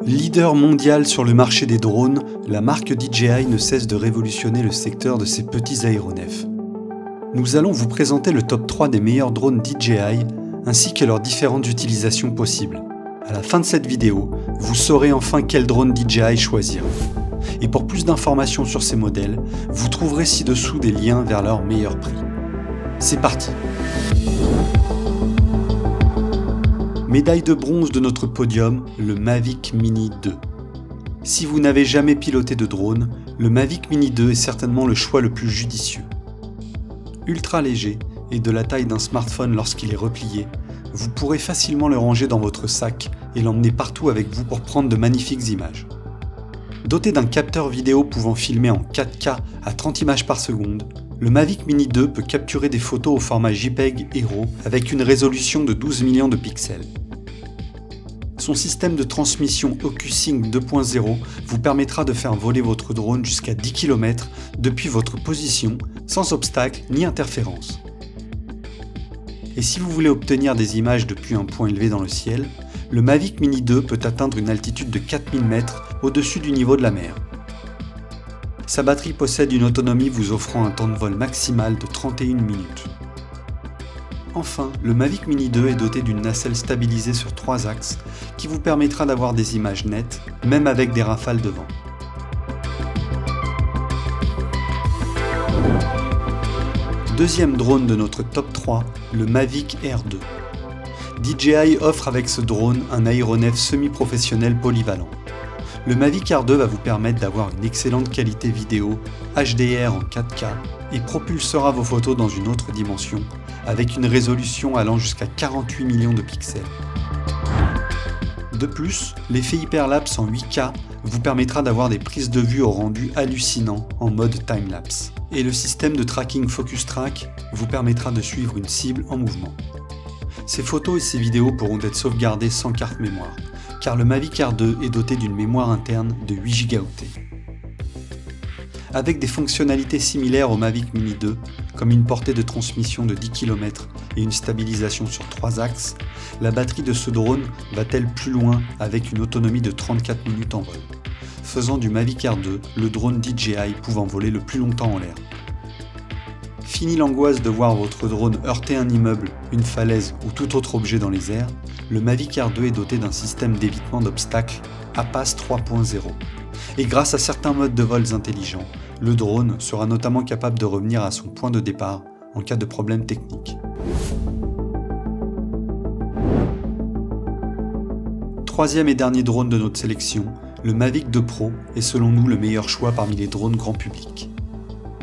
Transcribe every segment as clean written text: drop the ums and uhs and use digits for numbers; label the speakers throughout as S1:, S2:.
S1: Leader mondial sur le marché des drones, la marque DJI ne cesse de révolutionner le secteur de ces petits aéronefs. Nous allons vous présenter le top 3 des meilleurs drones DJI, ainsi que leurs différentes utilisations possibles. À la fin de cette vidéo, vous saurez enfin quel drone DJI choisir. Et pour plus d'informations sur ces modèles, vous trouverez ci-dessous des liens vers leur meilleur prix. C'est parti! Médaille de bronze de notre podium, le Mavic Mini 2. Si vous n'avez jamais piloté de drone, le Mavic Mini 2 est certainement le choix le plus judicieux. Ultra léger et de la taille d'un smartphone lorsqu'il est replié, vous pourrez facilement le ranger dans votre sac et l'emmener partout avec vous pour prendre de magnifiques images. Doté d'un capteur vidéo pouvant filmer en 4K à 30 images par seconde, le Mavic Mini 2 peut capturer des photos au format JPEG Hero avec une résolution de 12 millions de pixels. Son système de transmission OcuSync 2.0 vous permettra de faire voler votre drone jusqu'à 10 km depuis votre position, sans obstacle ni interférence. Et si vous voulez obtenir des images depuis un point élevé dans le ciel, le Mavic Mini 2 peut atteindre une altitude de 4000 mètres au-dessus du niveau de la mer. Sa batterie possède une autonomie vous offrant un temps de vol maximal de 31 minutes. Enfin, le Mavic Mini 2 est doté d'une nacelle stabilisée sur 3 axes qui vous permettra d'avoir des images nettes, même avec des rafales de vent. Deuxième drone de notre top 3, le Mavic Air 2. DJI offre avec ce drone un aéronef semi-professionnel polyvalent. Le Mavic Air 2 va vous permettre d'avoir une excellente qualité vidéo, HDR en 4K et propulsera vos photos dans une autre dimension avec une résolution allant jusqu'à 48 millions de pixels. De plus, l'effet hyperlapse en 8K vous permettra d'avoir des prises de vue au rendu hallucinant en mode timelapse. Et le système de tracking Focus Track vous permettra de suivre une cible en mouvement. Ces photos et ces vidéos pourront être sauvegardées sans carte mémoire, car le Mavic Air 2 est doté d'une mémoire interne de 8 Go. Avec des fonctionnalités similaires au Mavic Mini 2, comme une portée de transmission de 10 km et une stabilisation sur 3 axes, la batterie de ce drone va-t-elle plus loin avec une autonomie de 34 minutes en vol, faisant du Mavic Air 2 le drone DJI pouvant voler le plus longtemps en l'air. Fini l'angoisse de voir votre drone heurter un immeuble, une falaise ou tout autre objet dans les airs, le Mavic Air 2 est doté d'un système d'évitement d'obstacles APAS 3.0. Et grâce à certains modes de vols intelligents, le drone sera notamment capable de revenir à son point de départ en cas de problème technique. Troisième et dernier drone de notre sélection, le Mavic 2 Pro est selon nous le meilleur choix parmi les drones grand public.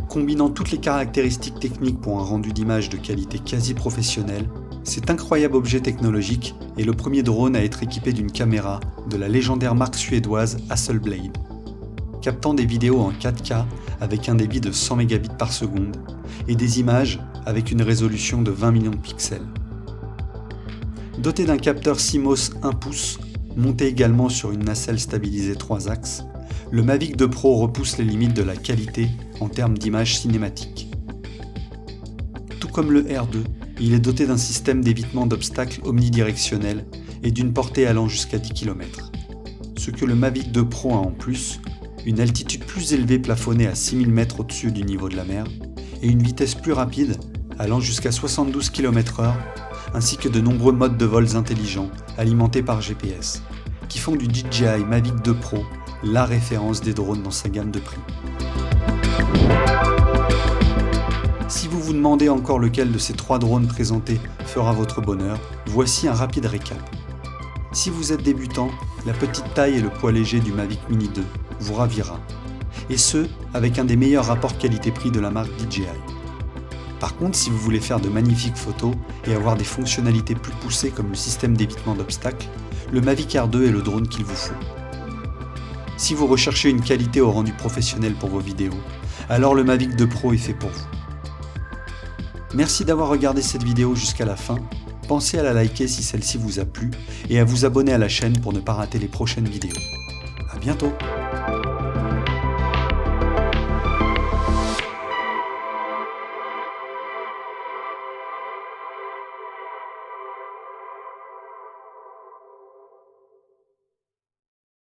S1: Combinant toutes les caractéristiques techniques pour un rendu d'image de qualité quasi professionnelle, cet incroyable objet technologique est le premier drone à être équipé d'une caméra de la légendaire marque suédoise Hasselblad, captant des vidéos en 4K avec un débit de 100 mégabits par seconde et des images avec une résolution de 20 millions de pixels. Doté d'un capteur CMOS 1 pouce, monté également sur une nacelle stabilisée 3 axes, le Mavic 2 Pro repousse les limites de la qualité en termes d'images cinématiques. Tout comme le Air 2, il est doté d'un système d'évitement d'obstacles omnidirectionnel et d'une portée allant jusqu'à 10 km. Ce que le Mavic 2 Pro a en plus, une altitude plus élevée plafonnée à 6000 mètres au-dessus du niveau de la mer et une vitesse plus rapide allant jusqu'à 72 km/h, ainsi que de nombreux modes de vols intelligents alimentés par GPS, qui font du DJI Mavic 2 Pro la référence des drones dans sa gamme de prix. Si vous vous demandez encore lequel de ces 3 drones présentés fera votre bonheur, voici un rapide récap. Si vous êtes débutant, la petite taille et le poids léger du Mavic Mini 2 vous ravira, et ce, avec un des meilleurs rapports qualité-prix de la marque DJI. Par contre, si vous voulez faire de magnifiques photos et avoir des fonctionnalités plus poussées comme le système d'évitement d'obstacles, le Mavic Air 2 est le drone qu'il vous faut. Si vous recherchez une qualité au rendu professionnel pour vos vidéos, alors le Mavic 2 Pro est fait pour vous. Merci d'avoir regardé cette vidéo jusqu'à la fin, pensez à la liker si celle-ci vous a plu et à vous abonner à la chaîne pour ne pas rater les prochaines vidéos. À bientôt!